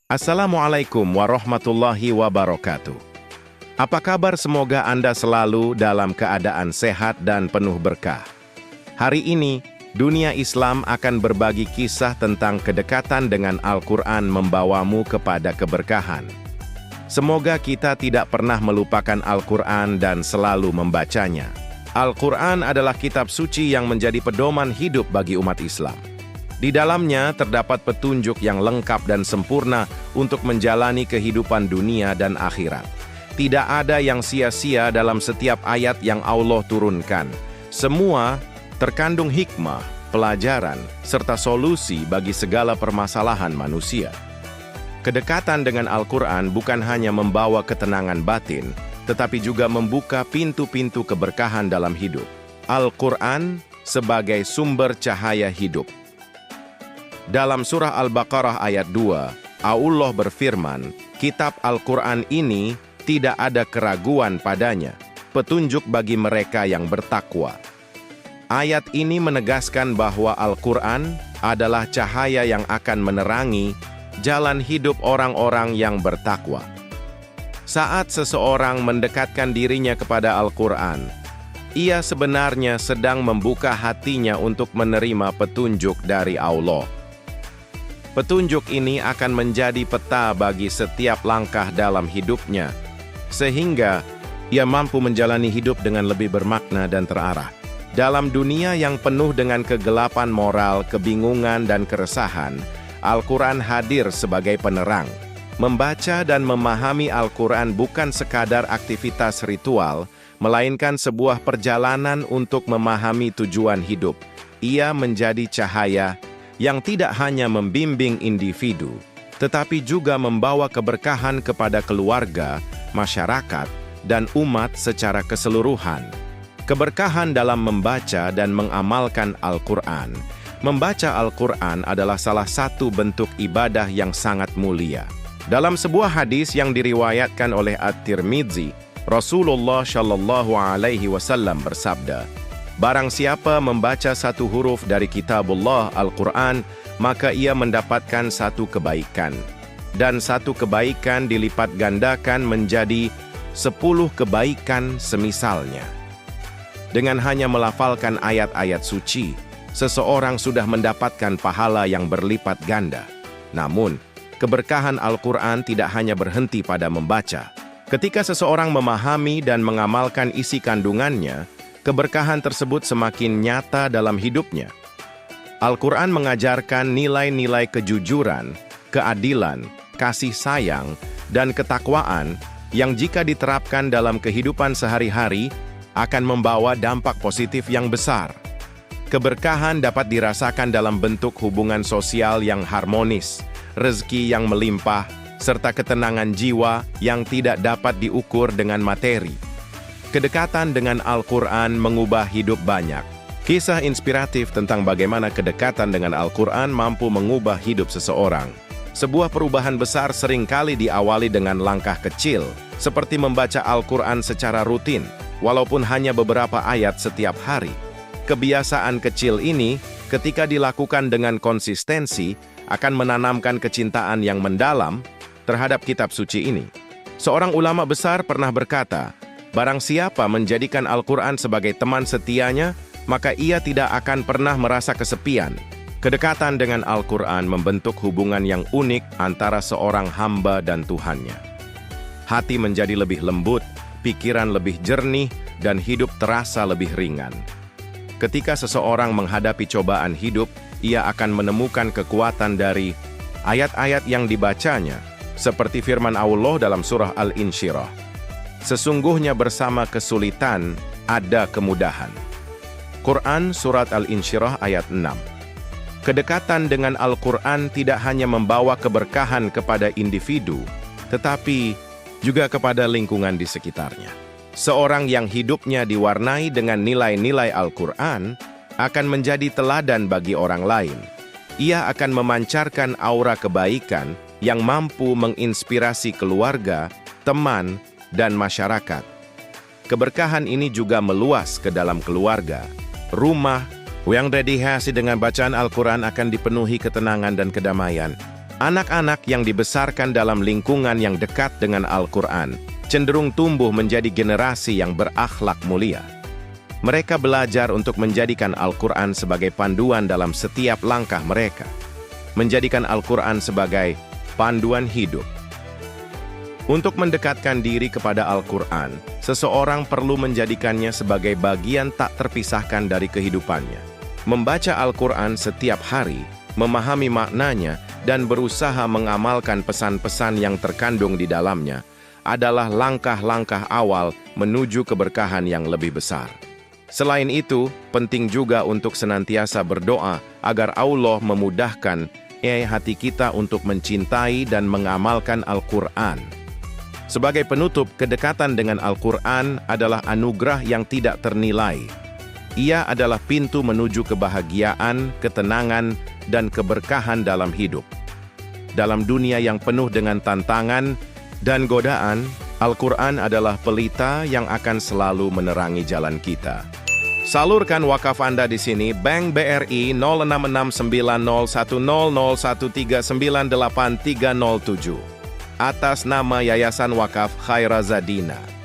Assalamualaikum warahmatullahi wabarakatuh. Apa kabar? Semoga Anda selalu dalam keadaan sehat dan penuh berkah. Hari ini, dunia Islam akan berbagi kisah tentang kedekatan dengan Al-Quran membawamu kepada keberkahan. Semoga kita tidak pernah melupakan Al-Quran dan selalu membacanya. Al-Quran adalah kitab suci yang menjadi pedoman hidup bagi umat Islam. Di dalamnya terdapat petunjuk yang lengkap dan sempurna untuk menjalani kehidupan dunia dan akhirat. Tidak ada yang sia-sia dalam setiap ayat yang Allah turunkan. Semua terkandung hikmah, pelajaran, serta solusi bagi segala permasalahan manusia. Kedekatan dengan Al-Quran bukan hanya membawa ketenangan batin, tetapi juga membuka pintu-pintu keberkahan dalam hidup. Al-Quran sebagai sumber cahaya hidup. Dalam surah Al-Baqarah ayat 2, Allah berfirman, kitab Al-Quran ini tidak ada keraguan padanya, petunjuk bagi mereka yang bertakwa. Ayat ini menegaskan bahwa Al-Quran adalah cahaya yang akan menerangi jalan hidup orang-orang yang bertakwa. Saat seseorang mendekatkan dirinya kepada Al-Quran, ia sebenarnya sedang membuka hatinya untuk menerima petunjuk dari Allah. Petunjuk ini akan menjadi peta bagi setiap langkah dalam hidupnya, sehingga ia mampu menjalani hidup dengan lebih bermakna dan terarah. Dalam dunia yang penuh dengan kegelapan moral, kebingungan, dan keresahan, Al-Quran hadir sebagai penerang. Membaca dan memahami Al-Quran bukan sekadar aktivitas ritual, melainkan sebuah perjalanan untuk memahami tujuan hidup. Ia menjadi cahaya yang tidak hanya membimbing individu, tetapi juga membawa keberkahan kepada keluarga, masyarakat, dan umat secara keseluruhan. Keberkahan dalam membaca dan mengamalkan Al-Quran. Membaca Al-Quran adalah salah satu bentuk ibadah yang sangat mulia. Dalam sebuah hadis yang diriwayatkan oleh At-Tirmidzi, Rasulullah Shallallahu Alaihi Wasallam bersabda, barang siapa membaca satu huruf dari kitabullah Al-Quran, maka ia mendapatkan satu kebaikan. Dan satu kebaikan dilipat gandakan menjadi 10 kebaikan semisalnya. Dengan hanya melafalkan ayat-ayat suci, seseorang sudah mendapatkan pahala yang berlipat ganda. Namun, keberkahan Al-Quran tidak hanya berhenti pada membaca. Ketika seseorang memahami dan mengamalkan isi kandungannya, keberkahan tersebut semakin nyata dalam hidupnya. Al-Quran mengajarkan nilai-nilai kejujuran, keadilan, kasih sayang, dan ketakwaan yang jika diterapkan dalam kehidupan sehari-hari akan membawa dampak positif yang besar. Keberkahan dapat dirasakan dalam bentuk hubungan sosial yang harmonis, rezeki yang melimpah, serta ketenangan jiwa yang tidak dapat diukur dengan materi. Kedekatan dengan Al-Quran mengubah hidup banyak. Kisah inspiratif tentang bagaimana kedekatan dengan Al-Quran mampu mengubah hidup seseorang. Sebuah perubahan besar seringkali diawali dengan langkah kecil, seperti membaca Al-Quran secara rutin, walaupun hanya beberapa ayat setiap hari. Kebiasaan kecil ini, ketika dilakukan dengan konsistensi, akan menanamkan kecintaan yang mendalam terhadap kitab suci ini. Seorang ulama besar pernah berkata, barang siapa menjadikan Al-Quran sebagai teman setianya, maka ia tidak akan pernah merasa kesepian. Kedekatan dengan Al-Quran membentuk hubungan yang unik antara seorang hamba dan Tuhannya. Hati menjadi lebih lembut, pikiran lebih jernih, dan hidup terasa lebih ringan. Ketika seseorang menghadapi cobaan hidup, ia akan menemukan kekuatan dari ayat-ayat yang dibacanya, seperti firman Allah dalam surah Al-Insyirah. Sesungguhnya bersama kesulitan ada kemudahan. Quran Surat Al-Insyirah ayat 6. Kedekatan dengan Al-Quran tidak hanya membawa keberkahan kepada individu, tetapi juga kepada lingkungan di sekitarnya. Seorang yang hidupnya diwarnai dengan nilai-nilai Al-Quran akan menjadi teladan bagi orang lain. Ia akan memancarkan aura kebaikan yang mampu menginspirasi keluarga, teman, dan masyarakat. Keberkahan ini juga meluas ke dalam keluarga, rumah, yang dihiasi dengan bacaan Al-Quran akan dipenuhi ketenangan dan kedamaian. Anak-anak yang dibesarkan dalam lingkungan yang dekat dengan Al-Quran cenderung tumbuh menjadi generasi yang berakhlak mulia. Mereka belajar untuk menjadikan Al-Quran sebagai panduan dalam setiap langkah mereka, menjadikan Al-Quran sebagai panduan hidup. Untuk mendekatkan diri kepada Al-Quran, seseorang perlu menjadikannya sebagai bagian tak terpisahkan dari kehidupannya. Membaca Al-Quran setiap hari, memahami maknanya, dan berusaha mengamalkan pesan-pesan yang terkandung di dalamnya adalah langkah-langkah awal menuju keberkahan yang lebih besar. Selain itu, penting juga untuk senantiasa berdoa agar Allah memudahkan hati kita untuk mencintai dan mengamalkan Al-Quran. Sebagai penutup, kedekatan dengan Al-Quran adalah anugerah yang tidak ternilai. Ia adalah pintu menuju kebahagiaan, ketenangan, dan keberkahan dalam hidup. Dalam dunia yang penuh dengan tantangan dan godaan, Al-Quran adalah pelita yang akan selalu menerangi jalan kita. Salurkan wakaf Anda di sini, Bank BRI 06690100139837 atas nama Yayasan Wakaf Khairazadina.